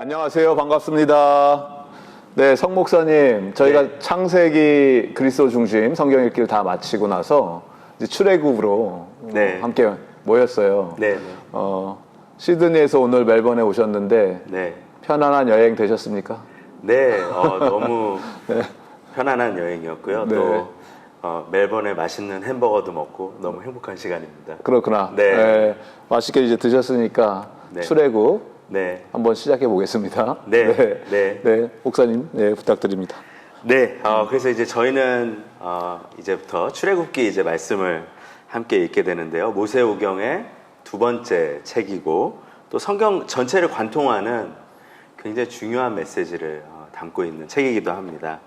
안녕하세요. 반갑습니다. 네, 성 목사님, 저희가 창세기 그리스도 중심 성경 읽기를 다 마치고 나서 이제 출애굽으로 함께 모였어요. 시드니에서 오늘 멜번에 오셨는데 편안한 여행 되셨습니까? 네, 너무 편안한 여행이었고요. 또 멜번에 맛있는 햄버거도 먹고 너무 행복한 시간입니다. 그렇구나. 맛있게 이제 드셨으니까 출애굽 한번 시작해 보겠습니다. 목사님, 부탁드립니다. 그래서 이제 저희는 이제부터 출애굽기 이제 말씀을 함께 읽게 되는데요. 모세오경의 두 번째 책이고 또 성경 전체를 관통하는 굉장히 중요한 메시지를 담고 있는 책이기도 합니다.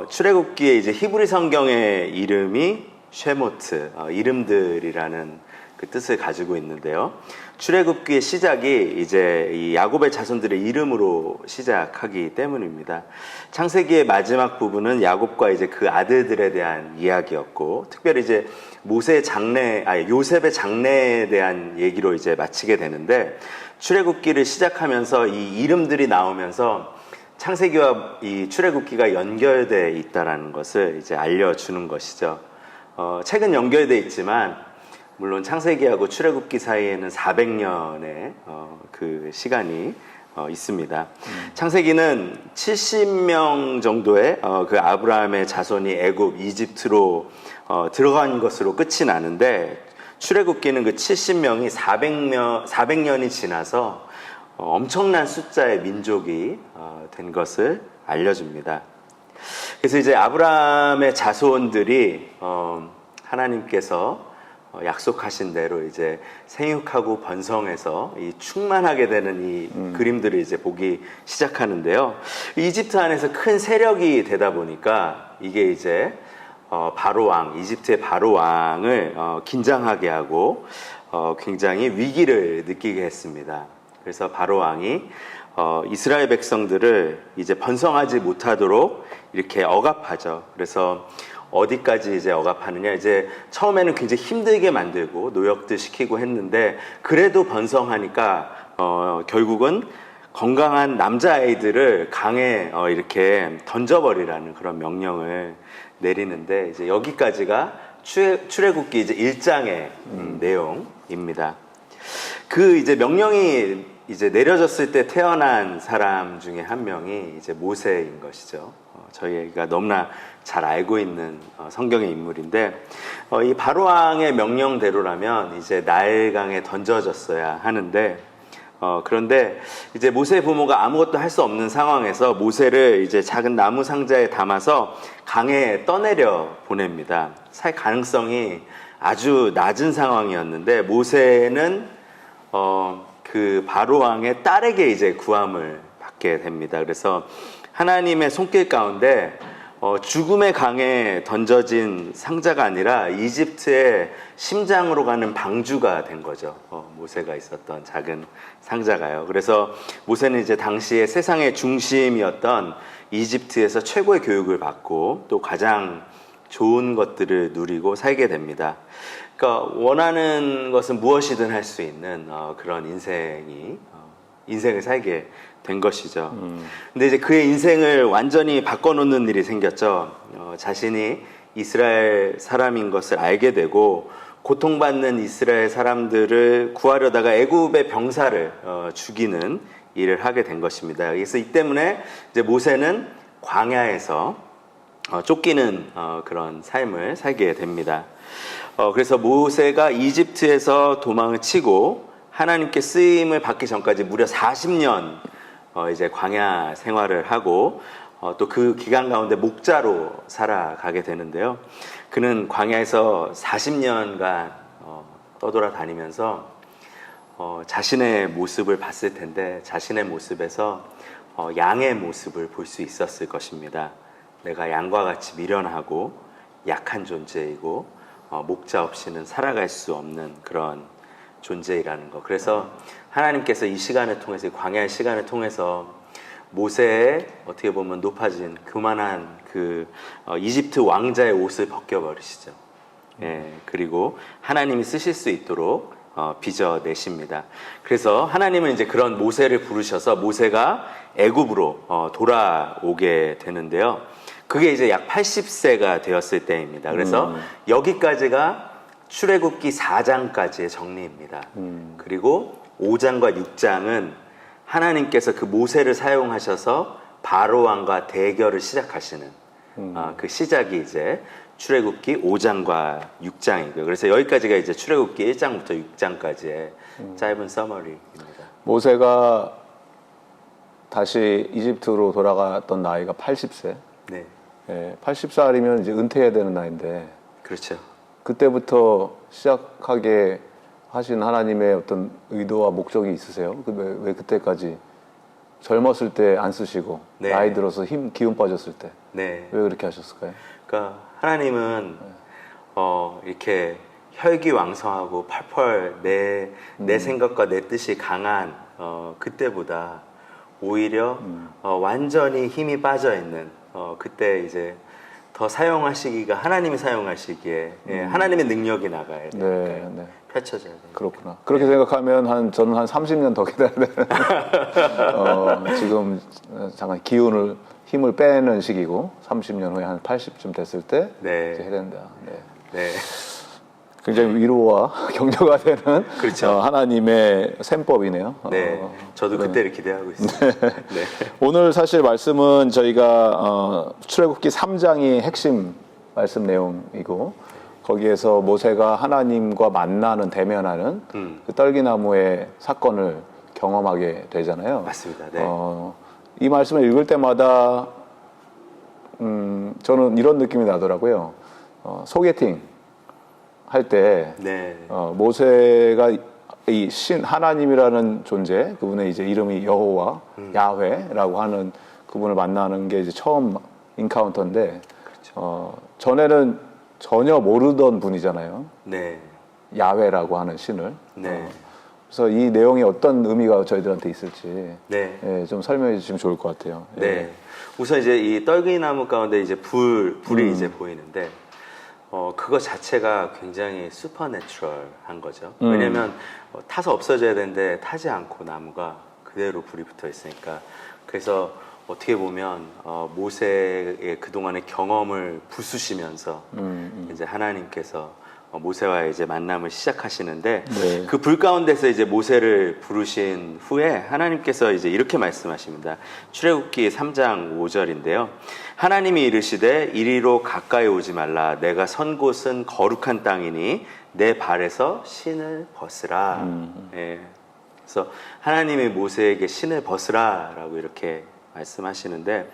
출애굽기에 이제 히브리 성경의 이름이 쉐모트, 이름들이라는 그 뜻을 가지고 있는데요. 출애굽기의 시작이 이제 이 야곱의 자손들의 이름으로 시작하기 때문입니다. 창세기의 마지막 부분은 야곱과 이제 그 아들들에 대한 이야기였고, 특별히 이제 요셉의 장래에 대한 얘기로 이제 마치게 되는데, 출애굽기를 시작하면서 이 이름들이 나오면서 창세기와 이 출애굽기가 연결돼 있다라는 것을 이제 알려주는 것이죠. 책은 연결돼 있지만 물론 창세기하고 출애굽기 사이에는 400년의 그 시간이 있습니다. 창세기는 70명 정도의 그 아브라함의 자손이 애굽, 이집트로 들어간 것으로 끝이 나는데, 출애굽기는 그 70명이 400년이 지나서 엄청난 숫자의 민족이 된 것을 알려줍니다. 그래서 이제 아브라함의 자손들이 하나님께서 약속하신 대로 이제 생육하고 번성해서 이 충만하게 되는 이 그림들을 이제 보기 시작하는데요. 이집트 안에서 큰 세력이 되다 보니까 이게 이제 이집트의 바로 왕을 긴장하게 하고 굉장히 위기를 느끼게 했습니다. 그래서 바로 왕이 이스라엘 백성들을 이제 번성하지 못하도록 이렇게 억압하죠. 그래서 어디까지 이제 억압하느냐, 이제 처음에는 굉장히 힘들게 만들고 노역도 시키고 했는데, 그래도 번성하니까 결국은 건강한 남자아이들을 강에 이렇게 던져버리라는 그런 명령을 내리는데, 이제 여기까지가 출애굽기 이제 1장의 내용입니다. 그 이제 명령이 이제 내려졌을 때 태어난 사람 중에 한 명이 이제 모세인 것이죠. 저희가 너무나 잘 알고 있는 성경의 인물인데, 이 바로왕의 명령대로라면 이제 나일강에 던져졌어야 하는데, 그런데 이제 모세 부모가 아무것도 할 수 없는 상황에서 모세를 이제 작은 나무 상자에 담아서 강에 떠내려 보냅니다. 살 가능성이 아주 낮은 상황이었는데, 모세는 그 바로왕의 딸에게 이제 구함을 받게 됩니다. 그래서 하나님의 손길 가운데 죽음의 강에 던져진 상자가 아니라 이집트의 심장으로 가는 방주가 된 거죠. 모세가 있었던 작은 상자가요. 그래서 모세는 이제 당시에 세상의 중심이었던 이집트에서 최고의 교육을 받고 또 가장 좋은 것들을 누리고 살게 됩니다. 그러니까 원하는 것은 무엇이든 할 수 있는 그런 인생을 살게 된 것이죠. 근데 이제 그의 인생을 완전히 바꿔놓는 일이 생겼죠. 자신이 이스라엘 사람인 것을 알게 되고, 고통받는 이스라엘 사람들을 구하려다가 애굽의 병사를 죽이는 일을 하게 된 것입니다. 그래서 이 때문에 이제 모세는 광야에서 쫓기는 그런 삶을 살게 됩니다. 그래서 모세가 이집트에서 도망을 치고 하나님께 쓰임을 받기 전까지 무려 40년 이제 광야 생활을 하고 또 그 기간 가운데 목자로 살아가게 되는데요. 그는 광야에서 40년간 떠돌아다니면서 자신의 모습을 봤을 텐데, 자신의 모습에서 양의 모습을 볼 수 있었을 것입니다. 내가 양과 같이 미련하고 약한 존재이고 목자 없이는 살아갈 수 없는 그런 존재이라는 것. 그래서 하나님께서 이 시간을 통해서, 광야의 시간을 통해서 모세의 어떻게 보면 높아진 교만한 그 이집트 왕자의 옷을 벗겨버리시죠. 그리고 하나님이 쓰실 수 있도록 빚어내십니다. 그래서 하나님은 이제 그런 모세를 부르셔서 모세가 애굽으로 돌아오게 되는데요. 그게 이제 약 80세가 되었을 때입니다. 그래서 여기까지가 출애굽기 4장까지의 정리입니다. 그리고 5장과 6장은 하나님께서 그 모세를 사용하셔서 바로 왕과 대결을 시작하시는 그 시작이 이제 출애굽기 5장과 6장이고요. 그래서 여기까지가 이제 출애굽기 1장부터 6장까지의 짧은 서머리입니다. 모세가 다시 이집트로 돌아갔던 나이가 80세. 네, 예, 80살이면 이제 은퇴해야 되는 나이인데 그렇죠. 그때부터 시작하게 하신 하나님의 어떤 의도와 목적이 있으세요? 왜 그때까지 젊었을 때 안 쓰시고 네. 나이 들어서 기운 빠졌을 때 네, 왜 그렇게 하셨을까요? 그러니까 하나님은 이렇게 혈기왕성하고 펄펄 내 생각과 내 뜻이 강한 그때보다 오히려 완전히 힘이 빠져 있는 그때 이제 더 사용하시기가 하나님이 사용하시기에 하나님의 능력이 나가야 되니까 네. 펼쳐져야 돼요. 그렇구나. 그렇게 생각하면 저는 한 30년 더 기다려야 되는 지금 잠깐 힘을 빼는 시기고 30년 후에 한 80쯤 됐을 때 네. 이제 해야 된다. 네. 네. 굉장히 위로와 격려가 되는 그렇죠. 하나님의 셈법이네요. 네. 저도 그때를 기대하고 있습니다. 네. 오늘 사실 말씀은 저희가 출애굽기 3장이 핵심 말씀 내용이고 거기에서 모세가 하나님과 대면하는 그 떨기나무의 사건을 경험하게 되잖아요. 맞습니다. 네. 이 말씀을 읽을 때마다 저는 이런 느낌이 나더라고요. 소개팅 할 때 네. 모세가 이 하나님이라는 존재, 그분의 이제 이름이 여호와, 야훼라고 하는 그분을 만나는 게 이제 처음 인카운터인데, 그렇죠. 전에는 전혀 모르던 분이잖아요. 네. 야훼라고 하는 신을. 네. 그래서 이 내용이 어떤 의미가 저희들한테 있을지 네. 예, 좀 설명해 주시면 좋을 것 같아요. 예. 네. 우선 이제 이 떨기나무 가운데 이제 불이 이제 보이는데, 그거 자체가 굉장히 슈퍼내추럴한 거죠. 왜냐면 타서 없어져야 되는데 타지 않고 나무가 그대로 불이 붙어 있으니까. 그래서 어떻게 보면 모세의 그동안의 경험을 부수시면서 이제 하나님께서 모세와의 이제 만남을 시작하시는데 네. 그 불 가운데서 이제 모세를 부르신 후에 하나님께서 이제 이렇게 말씀하십니다. 출애굽기 3장 5절인데요. 하나님이 이르시되 이리로 가까이 오지 말라. 내가 선 곳은 거룩한 땅이니 내 발에서 신을 벗으라. 예. 그래서 하나님이 모세에게 신을 벗으라라고 이렇게 말씀하시는데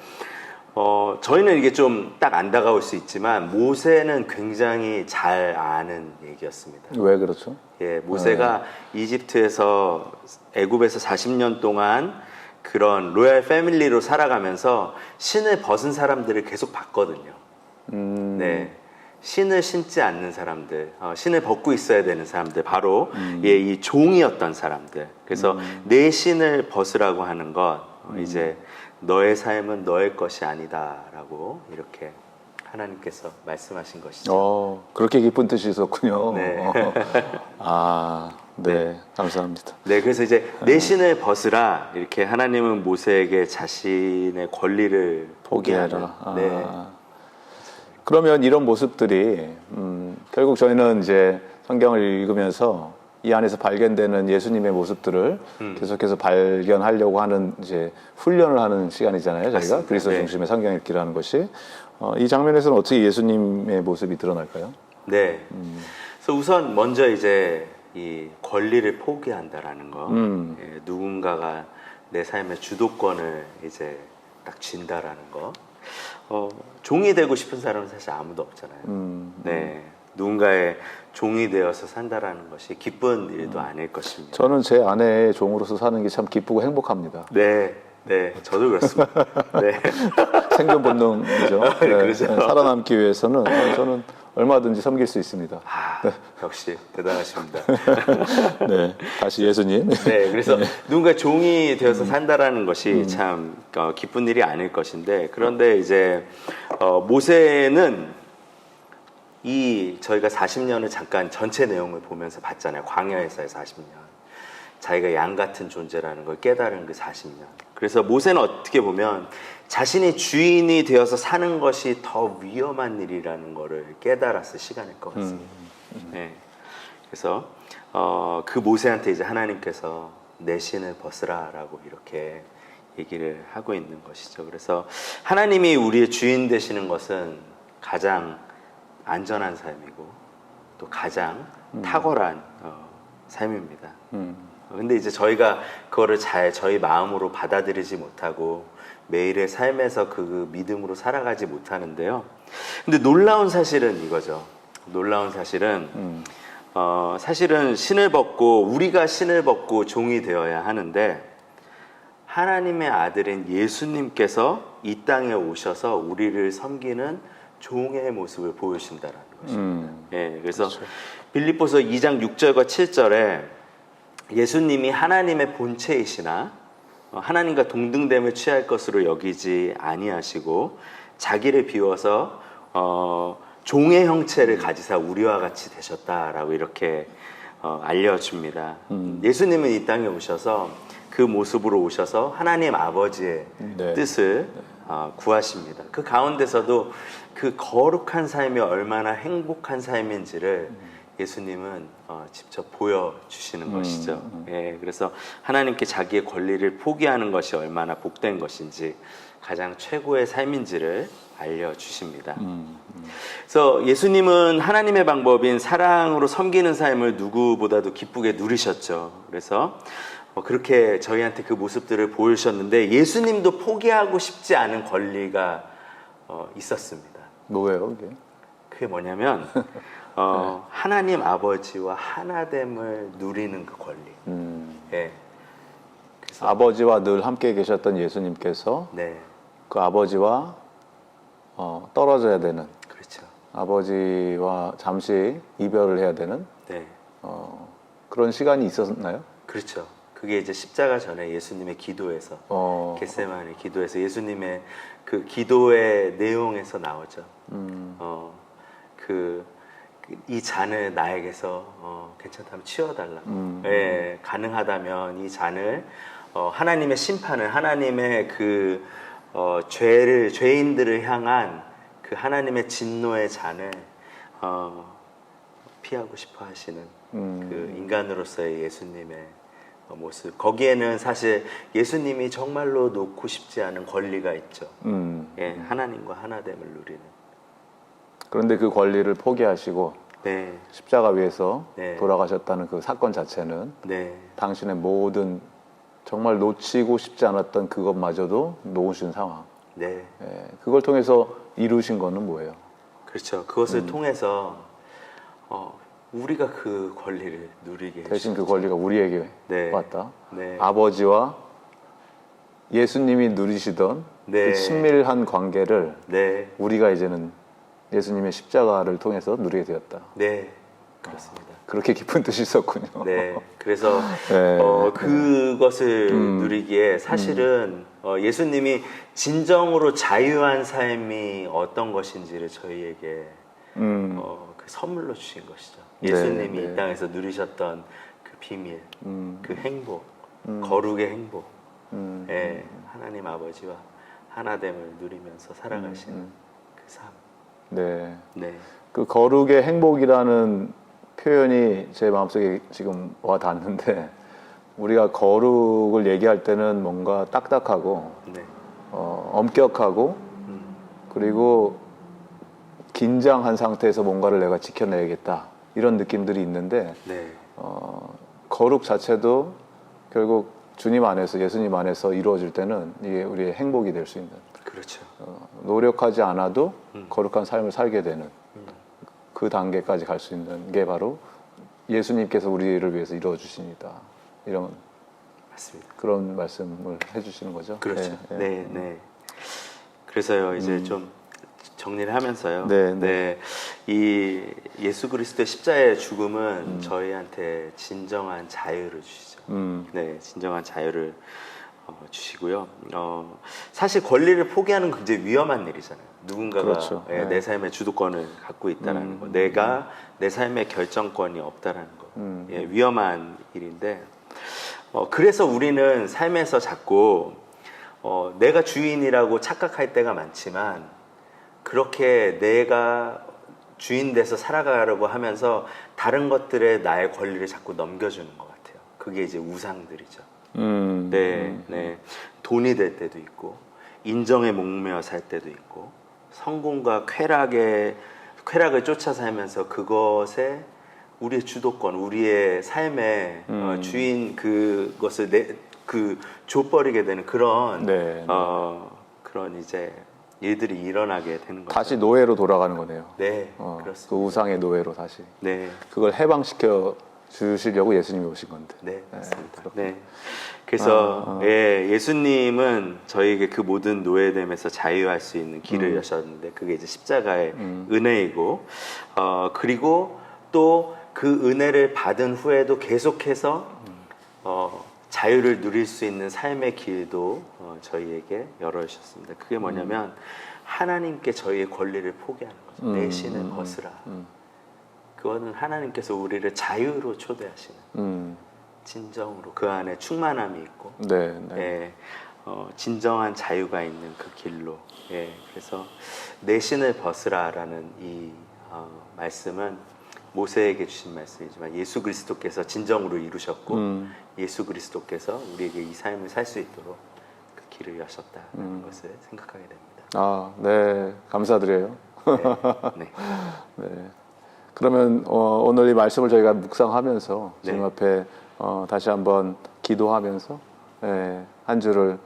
저희는 이게 좀 딱 안 다가올 수 있지만 모세는 굉장히 잘 아는 얘기였습니다. 왜 그렇죠? 예, 모세가 이집트에서 애굽에서 40년 동안 그런 로얄 패밀리로 살아가면서 신을 벗은 사람들을 계속 봤거든요. 네. 신을 신지 않는 사람들, 신을 벗고 있어야 되는 사람들, 바로 이 종이었던 사람들. 그래서 내 신을 벗으라고 하는 것, 이제 너의 삶은 너의 것이 아니다라고 이렇게 하나님께서 말씀하신 것이죠. 그렇게 깊은 뜻이 있었군요. 네. 네, 감사합니다. 네, 그래서 이제 내 신을 벗으라 이렇게 하나님은 모세에게 자신의 권리를 포기하라. 네. 그러면 이런 모습들이 결국 저희는 이제 성경을 읽으면서 이 안에서 발견되는 예수님의 모습들을 계속해서 발견하려고 하는 이제 훈련을 하는 시간이잖아요. 저희가 맞습니다. 그리스도 네. 중심의 성경 읽기라는 것이 이 장면에서는 어떻게 예수님의 모습이 드러날까요? 네. 그래서 우선 먼저 이제 이 권리를 포기한다라는 거, 예, 누군가가 내 삶의 주도권을 이제 딱 쥔다라는 거. 종이 되고 싶은 사람은 사실 아무도 없잖아요. 네. 누군가의 종이 되어서 산다라는 것이 기쁜 일도 아닐 것입니다. 저는 제 아내의 종으로서 사는 게 참 기쁘고 행복합니다. 네, 네, 저도 그렇습니다. 네, 생존 본능이죠. 네, 그렇죠. 살아남기 위해서는 저는 얼마든지 섬길 수 있습니다. 역시 대단하십니다. 네, 다시 예수님. 네, 그래서 누군가 종이 되어서 산다라는 것이 참 기쁜 일이 아닐 것인데, 그런데 이제 모세는 이 저희가 40년을 잠깐 전체 내용을 보면서 봤잖아요. 광야에서의 40년. 자기가 양 같은 존재라는 걸 깨달은 그 40년. 그래서 모세는 어떻게 보면 자신이 주인이 되어서 사는 것이 더 위험한 일이라는 것을 깨달았을 시간일 것 같습니다. 네. 그래서 그 모세한테 이제 하나님께서 내 신을 벗으라라고 이렇게 얘기를 하고 있는 것이죠. 그래서 하나님이 우리의 주인 되시는 것은 가장 안전한 삶이고 또 가장 탁월한 삶입니다. 근데 이제 저희가 그거를 잘 저희 마음으로 받아들이지 못하고 매일의 삶에서 그 믿음으로 살아가지 못하는데요. 근데 놀라운 사실은 이거죠. 놀라운 사실은 사실은 신을 벗고 우리가 신을 벗고 종이 되어야 하는데 하나님의 아들인 예수님께서 이 땅에 오셔서 우리를 섬기는 종의 모습을 보여주신다는 것입니다. 예, 그래서 그렇죠. 빌립보서 2장 6절과 7절에 예수님이 하나님의 본체이시나 하나님과 동등됨을 취할 것으로 여기지 아니하시고 자기를 비워서 종의 형체를 가지사 우리와 같이 되셨다라고 이렇게 알려줍니다. 예수님은 이 땅에 오셔서 그 모습으로 오셔서 하나님 아버지의 네. 뜻을 구하십니다. 그 가운데서도 그 거룩한 삶이 얼마나 행복한 삶인지를 예수님은 직접 보여주시는 것이죠. 예, 그래서 하나님께 자기의 권리를 포기하는 것이 얼마나 복된 것인지 가장 최고의 삶인지를 알려주십니다. 그래서 예수님은 하나님의 방법인 사랑으로 섬기는 삶을 누구보다도 기쁘게 누리셨죠. 그래서 그렇게 저희한테 그 모습들을 보여주셨는데 예수님도 포기하고 싶지 않은 권리가 있었습니다. 뭐예요, 그게? 그게 뭐냐면 하나님 아버지와 하나됨을 누리는 그 권리. 예. 그래서 아버지와 늘 함께 계셨던 예수님께서 네, 그 아버지와 떨어져야 되는, 그렇죠. 아버지와 잠시 이별을 해야 되는 네, 그런 시간이 있었나요? 그렇죠. 그게 이제 십자가 전에 예수님의 기도에서 겟세마네 기도에서 예수님의 그 기도의 내용에서 나오죠. 이 잔을 나에게서 괜찮다면 치워달라고. 예, 가능하다면 이 잔을 하나님의 심판을 하나님의 그 죄인들을 향한 그 하나님의 진노의 잔을 피하고 싶어 하시는 그 인간으로서의 예수님의 모습. 거기에는 사실 예수님이 정말로 놓고 싶지 않은 권리가 있죠. 예, 하나님과 하나됨을 누리는. 그런데 그 권리를 포기하시고 네, 십자가 위에서 네. 돌아가셨다는 그 사건 자체는 네, 당신의 모든 정말 놓치고 싶지 않았던 그것마저도 놓으신 상황. 네. 예, 그걸 통해서 이루신 거는 뭐예요? 그렇죠. 그것을 통해서 우리가 그 권리를 누리게 대신 그 해주셨죠. 권리가 우리에게 네. 왔다. 네. 아버지와 예수님이 누리시던 네. 그 친밀한 관계를 네, 우리가 이제는 예수님의 십자가를 통해서 누리게 되었다. 네, 그렇습니다. 그렇게 깊은 뜻이 있었군요. 네, 그래서 네. 그것을 누리기에 사실은 예수님이 진정으로 자유한 삶이 어떤 것인지를 저희에게 그 선물로 주신 것이죠. 예수님이 네. 이 땅에서 누리셨던 그 비밀, 그 행복, 거룩의 행복, 예, 하나님 아버지와 하나됨을 누리면서 살아가시는 그 삶. 네. 네, 그 거룩의 행복이라는 표현이 제 마음속에 지금 와 닿는데 우리가 거룩을 얘기할 때는 뭔가 딱딱하고 네, 엄격하고 그리고 긴장한 상태에서 뭔가를 내가 지켜내야겠다 이런 느낌들이 있는데 네, 거룩 자체도 결국 주님 안에서 예수님 안에서 이루어질 때는 이게 우리의 행복이 될 수 있는 그렇죠. 노력하지 않아도 거룩한 삶을 살게 되는 그 단계까지 갈 수 있는 게 바로 예수님께서 우리를 위해서 이루어 주십니다. 이런 맞습니다. 그런 말씀을 해주시는 거죠. 그렇죠. 네, 네. 그래서요, 이제 좀 정리를 하면서요. 네, 네. 이 예수 그리스도의 십자가의 죽음은 저희한테 진정한 자유를 주시죠. 네, 진정한 자유를 주시고요. 사실 권리를 포기하는 건 굉장히 위험한 일이잖아요. 누군가가 그렇죠. 예, 내 삶의 주도권을 갖고 있다라는 거, 내가 내 삶의 결정권이 없다라는 거, 예, 위험한 일인데, 그래서 우리는 삶에서 자꾸 내가 주인이라고 착각할 때가 많지만, 그렇게 내가 주인 돼서 살아가려고 하면서 다른 것들에 나의 권리를 자꾸 넘겨주는 것 같아요. 그게 이제 우상들이죠. 네. 돈이 될 때도 있고, 인정에 목매어 살 때도 있고, 성공과 쾌락을 쫓아 살면서 그것에 우리의 주도권, 우리의 삶의 주인 그것을 줘버리게 되는 그런 그런 이제 일들이 일어나게 되는 거죠. 다시 노예로 돌아가는 거네요. 네, 그 그렇습니다. 우상의 노예로 다시. 네, 그걸 해방시켜 주시려고 예수님이 오신 건데. 네, 맞습니다. 네. 그래서 예수님은 저희에게 그 모든 노예됨에서 자유할 수 있는 길을 여셨는데, 그게 이제 십자가의 은혜이고, 그리고 또 그 은혜를 받은 후에도 계속해서 자유를 누릴 수 있는 삶의 길도 저희에게 열어주셨습니다. 그게 뭐냐면 하나님께 저희의 권리를 포기하는 거죠. 내 신을 벗으라. 그거는 하나님께서 우리를 자유로 초대하시는, 진정으로 그 안에 충만함이 있고, 진정한 자유가 있는 그 길로. 그래서 내 신을 벗으라라는 이 말씀은 모세에게 주신 말씀이지만 예수 그리스도께서 진정으로 이루셨고, 예수 그리스도께서 우리에게 이 삶을 살 수 있도록 그 길을 여셨다는 것을 생각하게 됩니다. 네, 감사드려요. 네. 네. 그러면 오늘 이 말씀을 저희가 묵상하면서 주님 앞에 다시 한번 기도하면서 한 주를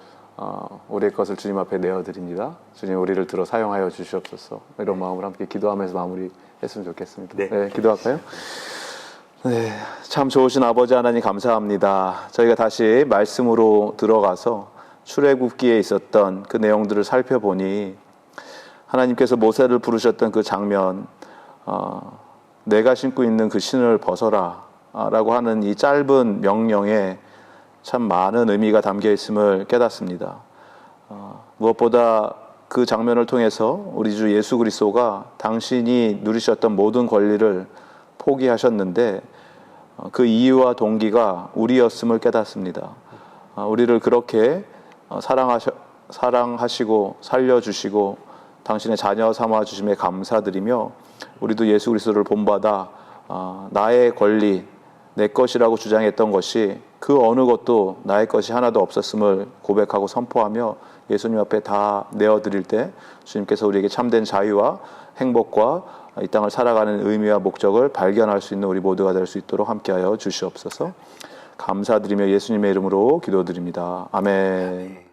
우리의 것을 주님 앞에 내어드립니다. 주님, 우리를 들어 사용하여 주시옵소서. 이런 마음으로 함께 기도하면서 마무리했으면 좋겠습니다. 네, 기도할까요? 네, 참 좋으신 아버지 하나님 감사합니다. 저희가 다시 말씀으로 들어가서 출애굽기에 있었던 그 내용들을 살펴보니, 하나님께서 모세를 부르셨던 그 장면, 내가 신고 있는 그 신을 벗어라 라고 하는 이 짧은 명령에 참 많은 의미가 담겨 있음을 깨닫습니다. 무엇보다 그 장면을 통해서 우리 주 예수 그리스도가 당신이 누리셨던 모든 권리를 포기하셨는데, 그 이유와 동기가 우리였음을 깨닫습니다. 우리를 그렇게 사랑하시고 살려주시고 당신의 자녀 삼아주심에 감사드리며, 우리도 예수 그리스도를 본받아 나의 권리, 내 것이라고 주장했던 것이 그 어느 것도 나의 것이 하나도 없었음을 고백하고 선포하며 예수님 앞에 다 내어드릴 때, 주님께서 우리에게 참된 자유와 행복과 이 땅을 살아가는 의미와 목적을 발견할 수 있는 우리 모두가 될 수 있도록 함께하여 주시옵소서. 감사드리며 예수님의 이름으로 기도드립니다. 아멘.